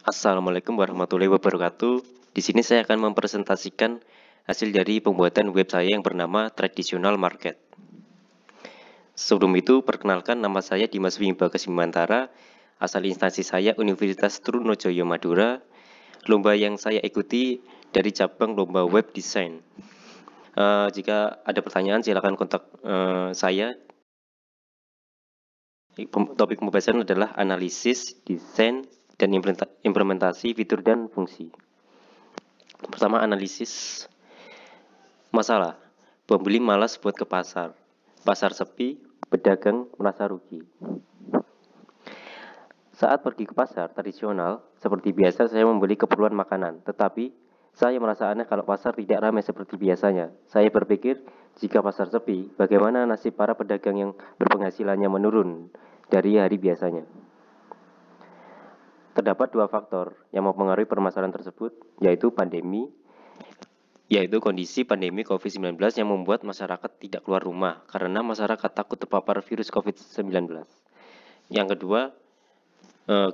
Assalamualaikum warahmatullahi wabarakatuh. Di sini saya akan mempresentasikan hasil dari pembuatan web saya yang bernama Traditional Market. Sebelum itu, perkenalkan nama saya Dimas Wimba Kesimantara, asal instansi saya Universitas Trunojoyo Madura. Lomba yang saya ikuti dari cabang lomba web design. Jika ada pertanyaan, silakan kontak saya. Topik pembahasan adalah analisis, desain, dan implementasi fitur dan fungsi. Pertama, analisis masalah. Pembeli malas buat ke pasar. Pasar sepi, pedagang merasa rugi. Saat pergi ke pasar tradisional, seperti biasa saya membeli keperluan makanan. Tetapi, saya merasa aneh kalau pasar tidak ramai seperti biasanya. Saya berpikir, jika pasar sepi, bagaimana nasib para pedagang yang berpenghasilannya menurun dari hari biasanya? Terdapat dua faktor yang mempengaruhi permasalahan tersebut, yaitu kondisi pandemi COVID-19 yang membuat masyarakat tidak keluar rumah karena masyarakat takut terpapar virus COVID-19. Yang kedua,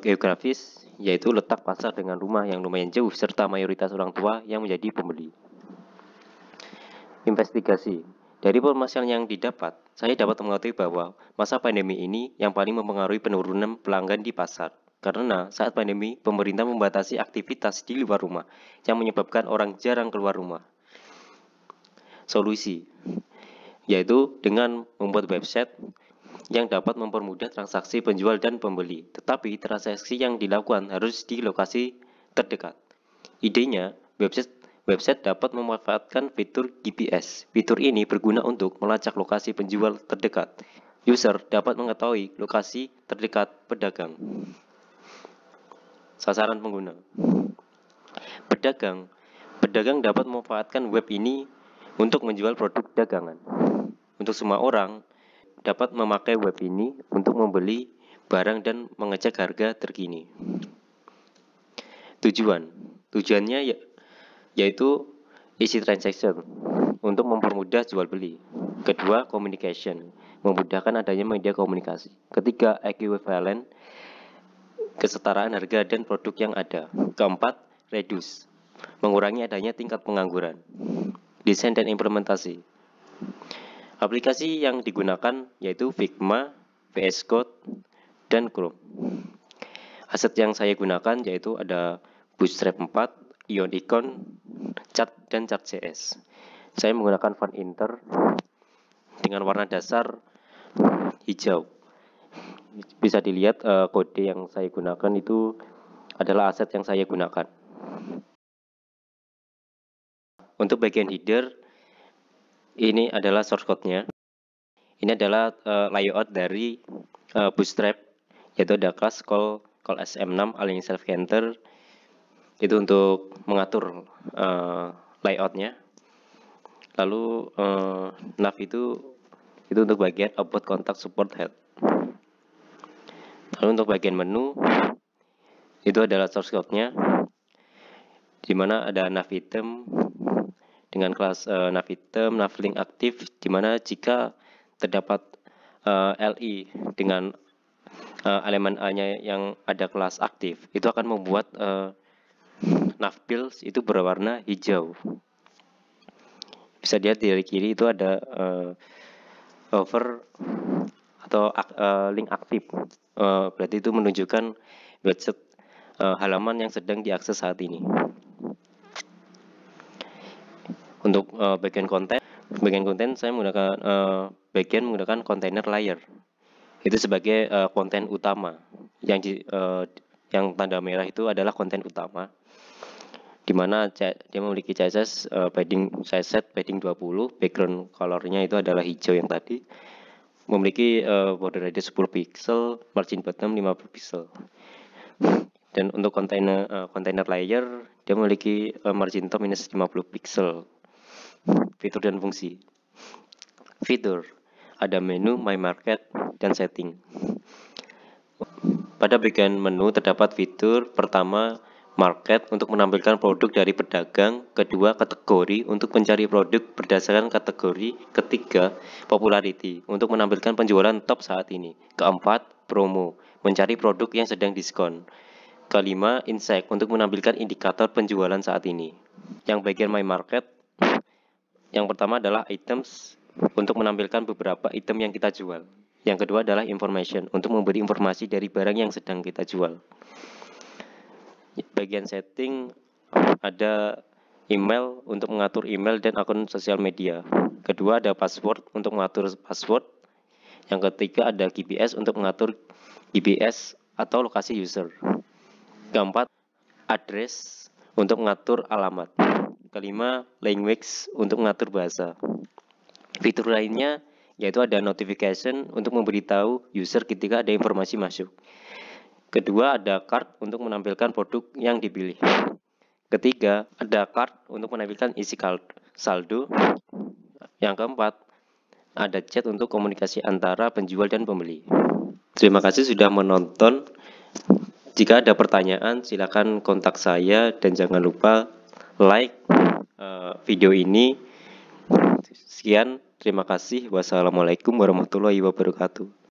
geografis, yaitu letak pasar dengan rumah yang lumayan jauh serta mayoritas orang tua yang menjadi pembeli. Investigasi. Dari permasalahan yang didapat, saya dapat mengetahui bahwa masa pandemi ini yang paling mempengaruhi penurunan pelanggan di pasar. Karena saat pandemi, pemerintah membatasi aktivitas di luar rumah, yang menyebabkan orang jarang keluar rumah. Solusi, yaitu dengan membuat website yang dapat mempermudah transaksi penjual dan pembeli. Tetapi transaksi yang dilakukan harus di lokasi terdekat. Idenya, website dapat memanfaatkan fitur GPS. Fitur ini berguna untuk melacak lokasi penjual terdekat. User dapat mengetahui lokasi terdekat pedagang. Sasaran pengguna. Pedagang dapat memanfaatkan web ini untuk menjual produk dagangan. Untuk semua orang dapat memakai web ini untuk membeli barang dan mengecek harga terkini. Tujuannya yaitu easy transaction untuk mempermudah jual beli. Kedua, communication, memudahkan adanya media komunikasi. Ketiga, equivalent, kesetaraan harga dan produk yang ada. Keempat, reduce, mengurangi adanya tingkat pengangguran. Desain dan implementasi. Aplikasi yang digunakan yaitu Figma, VS Code, dan Chrome. Aset yang saya gunakan yaitu ada Bootstrap 4, Ion Icon, Chart, dan Chart.js. Saya menggunakan font Inter dengan warna dasar hijau. Bisa dilihat kode yang saya gunakan itu adalah aset yang saya gunakan. Untuk bagian header, ini adalah source code-nya. Ini adalah layout dari Bootstrap, yaitu ada class call SM6 align self counter. Itu untuk mengatur layout-nya. Lalu nav itu untuk bagian about contact support head. Lalu untuk bagian menu itu adalah source code-nya, di mana ada nav item dengan kelas nav item, nav link aktif, di mana jika terdapat LI dengan elemen A-nya yang ada kelas aktif, itu akan membuat nav builds itu berwarna hijau. Bisa dilihat di kiri itu ada over atau link aktif. Berarti itu menunjukkan website halaman yang sedang diakses saat ini. Untuk bagian konten saya menggunakan menggunakan container layer. Itu sebagai konten utama. Yang tanda merah itu adalah konten utama, di mana dia memiliki CSS padding size 20, background colornya itu adalah hijau yang tadi, memiliki border radius 10 pixel, margin bottom 50 pixel. Dan untuk container layer dia memiliki margin top minus 50 pixel. Fitur dan fungsi. Fitur, ada menu, my market, dan setting. Pada bagian menu terdapat fitur pertama, market untuk menampilkan produk dari pedagang. Kedua, kategori untuk mencari produk berdasarkan kategori. Ketiga, popularity untuk menampilkan penjualan top saat ini. Keempat, promo, mencari produk yang sedang diskon. Kelima, insight untuk menampilkan indikator penjualan saat ini. Yang bagian my market, yang pertama adalah items untuk menampilkan beberapa item yang kita jual. Yang kedua adalah information untuk memberi informasi dari barang yang sedang kita jual. Bagian setting ada email untuk mengatur email dan akun sosial media. Kedua ada password untuk mengatur password. Yang ketiga ada GPS untuk mengatur GPS atau lokasi user. Keempat, address untuk mengatur alamat. Kelima, language untuk mengatur bahasa. Fitur lainnya yaitu ada notification untuk memberitahu user ketika ada informasi masuk. Kedua, ada card untuk menampilkan produk yang dipilih. Ketiga, ada card untuk menampilkan isi saldo. Yang keempat, ada chat untuk komunikasi antara penjual dan pembeli. Terima kasih sudah menonton. Jika ada pertanyaan, silakan kontak saya dan jangan lupa like video ini. Sekian, terima kasih. Wassalamualaikum warahmatullahi wabarakatuh.